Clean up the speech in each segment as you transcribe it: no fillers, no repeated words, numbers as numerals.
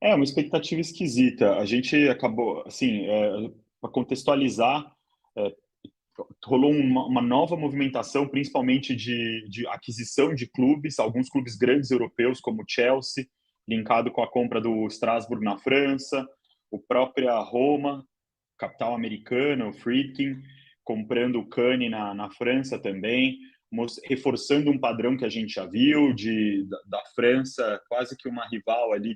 É uma expectativa esquisita. A gente acabou, assim, para contextualizar, é, rolou uma nova movimentação, principalmente de aquisição de clubes, alguns clubes grandes europeus, como o Chelsea, linkado com a compra do Strasbourg na França, o própria Roma, capital americana, o Friedkin, comprando o Cannes na França também, reforçando um padrão que a gente já viu da França, quase que uma rival ali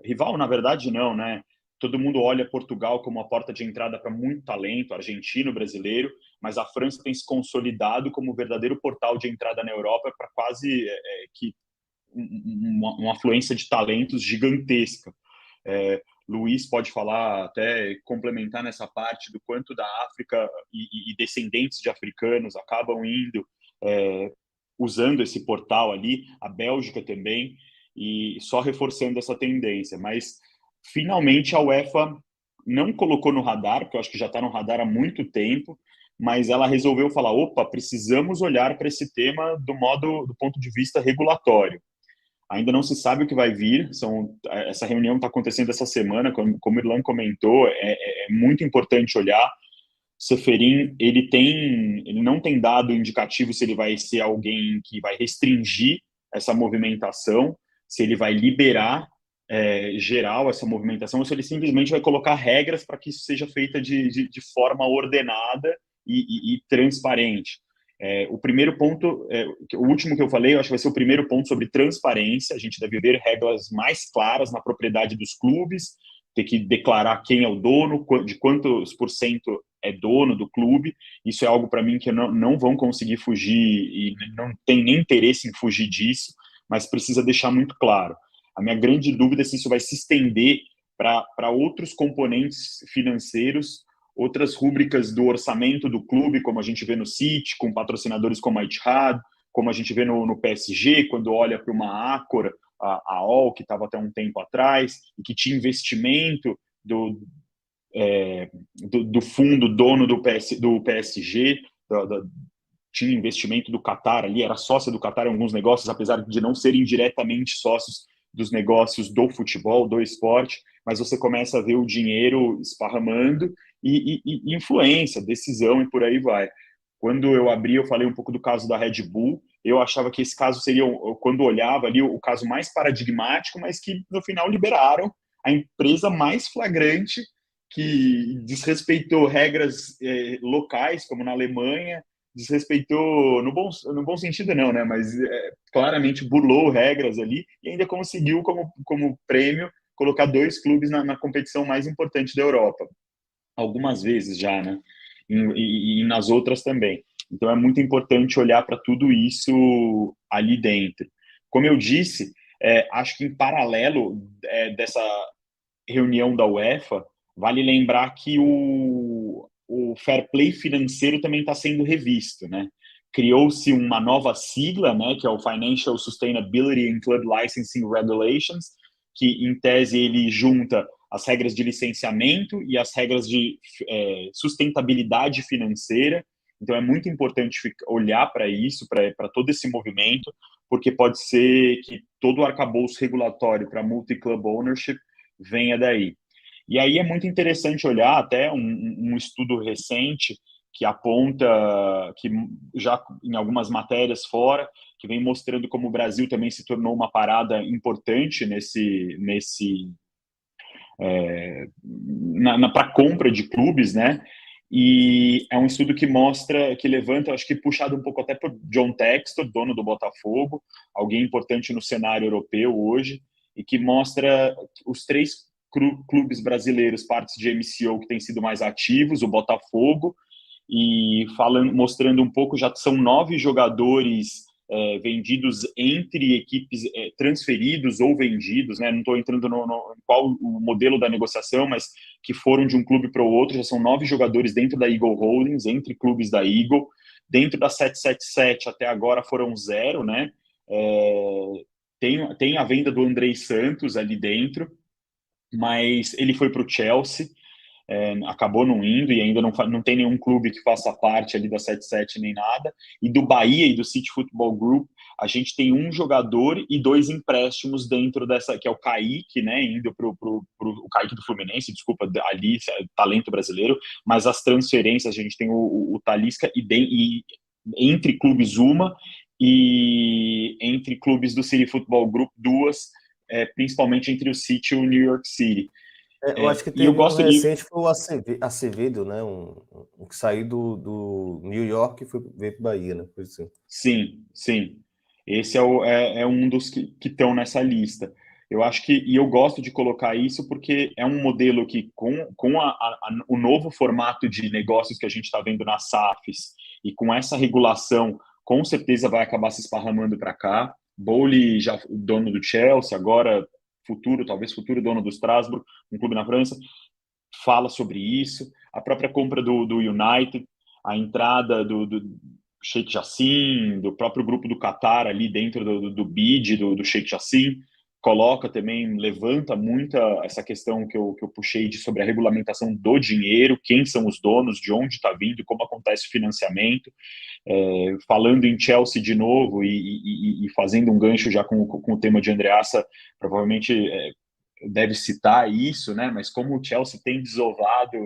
rival, na verdade, não, né? Todo mundo olha Portugal como a porta de entrada para muito talento, argentino, brasileiro, mas a França tem se consolidado como o verdadeiro portal de entrada na Europa para quase que uma afluência de talentos gigantesca. Luiz pode falar, até complementar nessa parte do quanto da África e descendentes de africanos acabam indo, é, usando esse portal ali, a Bélgica também, e só reforçando essa tendência. Mas, finalmente, a UEFA não colocou no radar, porque eu acho que já está no radar há muito tempo, mas ela resolveu falar, opa, precisamos olhar para esse tema do ponto de vista regulatório. Ainda não se sabe o que vai vir. Essa reunião está acontecendo essa semana, como o Irlan comentou, é muito importante olhar. Seferin, ele não tem dado indicativo se ele vai ser alguém que vai restringir essa movimentação, se ele vai liberar geral essa movimentação, ou se ele simplesmente vai colocar regras para que isso seja feita de forma ordenada e transparente. O primeiro ponto, o último que eu falei, eu acho que vai ser o primeiro ponto sobre transparência. A gente deve ver regras mais claras na propriedade dos clubes, ter que declarar quem é o dono, de quantos por cento é dono do clube. Isso é algo para mim que não vão conseguir fugir e não tem nem interesse em fugir disso, mas precisa deixar muito claro. A minha grande dúvida é se isso vai se estender para outros componentes financeiros, outras rúbricas do orçamento do clube, como a gente vê no City, com patrocinadores como a Etihad, como a gente vê no PSG, quando olha para uma Accor, a AOL, que estava até um tempo atrás, e que tinha investimento do fundo dono do PSG, tinha investimento do Qatar ali, era sócia do Qatar em alguns negócios, apesar de não serem diretamente sócios dos negócios do futebol, do esporte, mas você começa a ver o dinheiro esparramando e influência, decisão e por aí vai. Quando eu abri, eu falei um pouco do caso da Red Bull. Eu achava que esse caso seria, quando olhava ali, o caso mais paradigmático, mas que no final liberaram a empresa mais flagrante que desrespeitou regras locais, como na Alemanha, desrespeitou, no bom sentido não, né? Mas claramente burlou regras ali e ainda conseguiu, como prêmio, colocar dois clubes na competição mais importante da Europa. Algumas vezes já, né? E nas outras também. Então é muito importante olhar para tudo isso ali dentro. Como eu disse, acho que em paralelo dessa reunião da UEFA, vale lembrar que o fair play financeiro também está sendo revisto, né? Criou-se uma nova sigla, né, que é o Financial Sustainability and Club Licensing Regulations, que em tese ele junta as regras de licenciamento e as regras de sustentabilidade financeira. Então é muito importante olhar para isso, para todo esse movimento, porque pode ser que todo o arcabouço regulatório para multi-club ownership venha daí. E aí é muito interessante olhar até um estudo recente que aponta, que já em algumas matérias fora, que vem mostrando como o Brasil também se tornou uma parada importante para compra de clubes, né? E é um estudo que mostra, que levanta, acho que puxado um pouco até por John Textor, dono do Botafogo, alguém importante no cenário europeu hoje, e que mostra os três clubes brasileiros, partes de MCO que têm sido mais ativos, o Botafogo, e falando, mostrando um pouco, já são 9 jogadores vendidos entre equipes, transferidos ou vendidos, né? Não estou entrando no qual o modelo da negociação, mas que foram de um clube para o outro, já são 9 jogadores dentro da Eagle Holdings, entre clubes da Eagle. Dentro da 777 até agora foram 0, né? Tem a venda do Andrei Santos ali dentro, mas ele foi para o Chelsea, acabou não indo e ainda não tem nenhum clube que faça parte ali da 77 nem nada. E do Bahia e do City Football Group, a gente tem um jogador e 2 empréstimos dentro dessa, que é o Kaique, né, indo o Kaique do Fluminense, desculpa, ali, talento brasileiro, mas as transferências, a gente tem o Talisca e entre clubes uma, e entre clubes do City Football Group duas, principalmente entre o City e o New York City. Eu acho que E eu teve um gosto de... recente, foi o Acevedo, né? Um que saiu do New York e veio para o Bahia, né? Por isso. Sim, sim. Esse é um dos que estão nessa lista. Eu acho que, e eu gosto de colocar isso porque é um modelo que, com o novo formato de negócios que a gente está vendo nas SAFs e com essa regulação, com certeza vai acabar se esparramando para cá. Bowley, já dono do Chelsea, agora talvez futuro dono do Strasbourg, um clube na França, fala sobre isso. A própria compra do United, a entrada do Sheikh Jassim, do próprio grupo do Qatar ali dentro do bid do Sheikh Jassim, coloca também, levanta muito essa questão que eu puxei sobre a regulamentação do dinheiro, quem são os donos, de onde está vindo, como acontece o financiamento. Falando em Chelsea de novo e fazendo um gancho já com o tema de Andreassa, provavelmente deve citar isso, né? Mas como o Chelsea tem desovado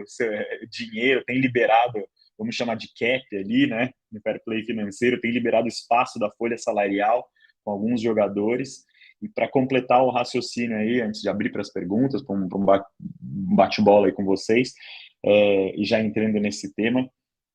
dinheiro, tem liberado, vamos chamar de cap ali, né? No fair play financeiro, tem liberado espaço da folha salarial com alguns jogadores. E para completar o raciocínio aí, antes de abrir para as perguntas, para um bate-bola aí com vocês, e já entrando nesse tema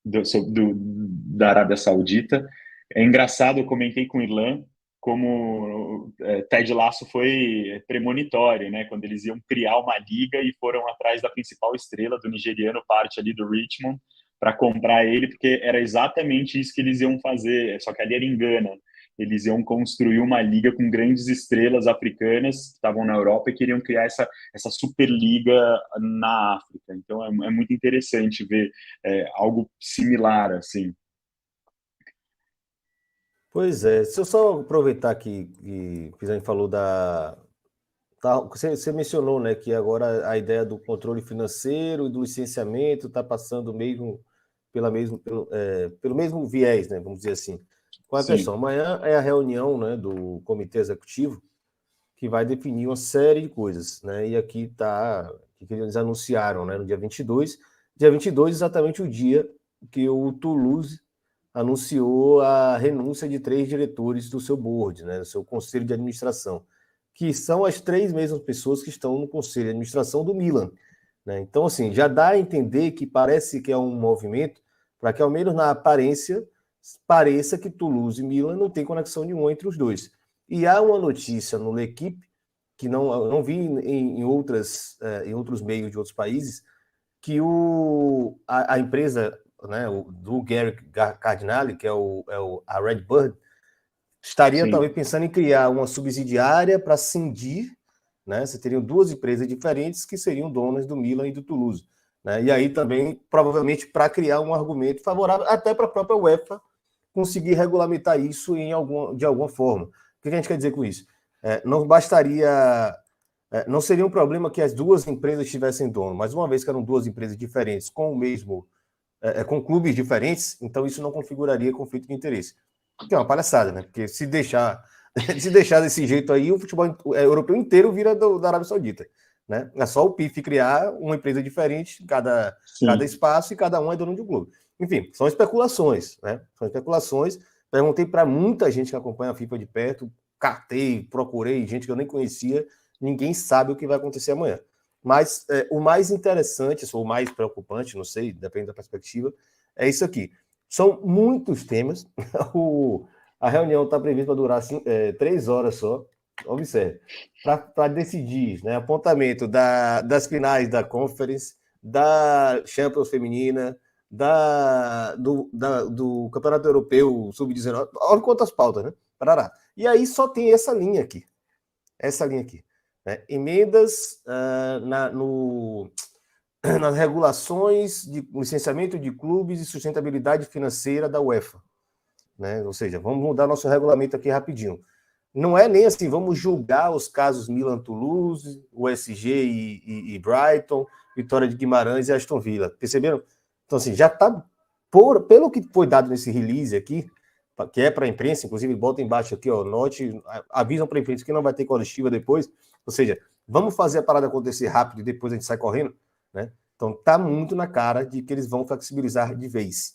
da Arábia Saudita, é engraçado, eu comentei com o Irlan como Ted Lasso foi premonitório, né? Quando eles iam criar uma liga e foram atrás da principal estrela do nigeriano, parte ali do Richmond, para comprar ele, porque era exatamente isso que eles iam fazer, só que ali era em Gana. Eles iam construir uma liga com grandes estrelas africanas que estavam na Europa e queriam criar essa superliga na África. Então é muito interessante ver algo similar, assim. Pois é, se eu só aproveitar que a gente falou você mencionou, né, que agora a ideia do controle financeiro e do licenciamento está passando mesmo pelo mesmo viés, né, vamos dizer assim. Qual é a questão? Sim. Amanhã é a reunião, né, do Comitê Executivo que vai definir uma série de coisas, né, e aqui está que eles anunciaram, né, no dia 22. Dia 22 exatamente o dia que o Toulouse anunciou a renúncia de 3 diretores do seu board, né, do seu conselho de administração, que são as 3 mesmas pessoas que estão no conselho de administração do Milan. Né? Então, assim, já dá a entender que parece que é um movimento para que, ao menos na aparência, pareça que Toulouse e Milan não tem conexão nenhuma entre os dois. E há uma notícia no L'Equipe, que não vi em outros meios de outros países, que a empresa, né, do Gary Cardinale, que é a Redbird, estaria Sim. talvez pensando em criar uma subsidiária para cindir, né? Você teria 2 empresas diferentes que seriam donas do Milan e do Toulouse. Né? E aí também, provavelmente, para criar um argumento favorável até para a própria UEFA conseguir regulamentar isso de alguma forma. O que a gente quer dizer com isso? Não bastaria... não seria um problema que as 2 empresas tivessem dono, mas uma vez que eram 2 empresas diferentes com o mesmo com clubes diferentes, então isso não configuraria conflito de interesse. Que é uma palhaçada, né? Porque se deixar desse jeito aí, o futebol europeu inteiro vira da Arábia Saudita. Né? É só o PIF criar uma empresa diferente, cada espaço, e cada um é dono de um clube. Enfim, são especulações, né? São especulações. Perguntei para muita gente que acompanha a FIFA de perto, catei, procurei gente que eu nem conhecia, ninguém sabe o que vai acontecer amanhã. Mas o mais interessante, ou o mais preocupante, não sei, depende da perspectiva, é isso aqui. São muitos temas. A reunião está prevista para durar 3 horas só. Observe. Para decidir, né, apontamento das finais da Conference, da Champions Feminina, do Campeonato Europeu Sub-19. Olha quantas pautas, né? Parará. E aí só tem essa linha aqui. Essa linha aqui. Né? Emendas nas regulações de licenciamento de clubes e sustentabilidade financeira da UEFA. Né? Ou seja, vamos mudar nosso regulamento aqui rapidinho. Não é nem assim, vamos julgar os casos Milan-Toulouse, USG e Brighton, Vitória de Guimarães e Aston Villa. Perceberam? Então, assim, já está, pelo que foi dado nesse release aqui, que é para a imprensa, inclusive bota embaixo aqui, ó, note, avisam para a imprensa que não vai ter coletiva depois, ou seja, vamos fazer a parada acontecer rápido e depois a gente sai correndo, né? Então tá muito na cara de que eles vão flexibilizar de vez.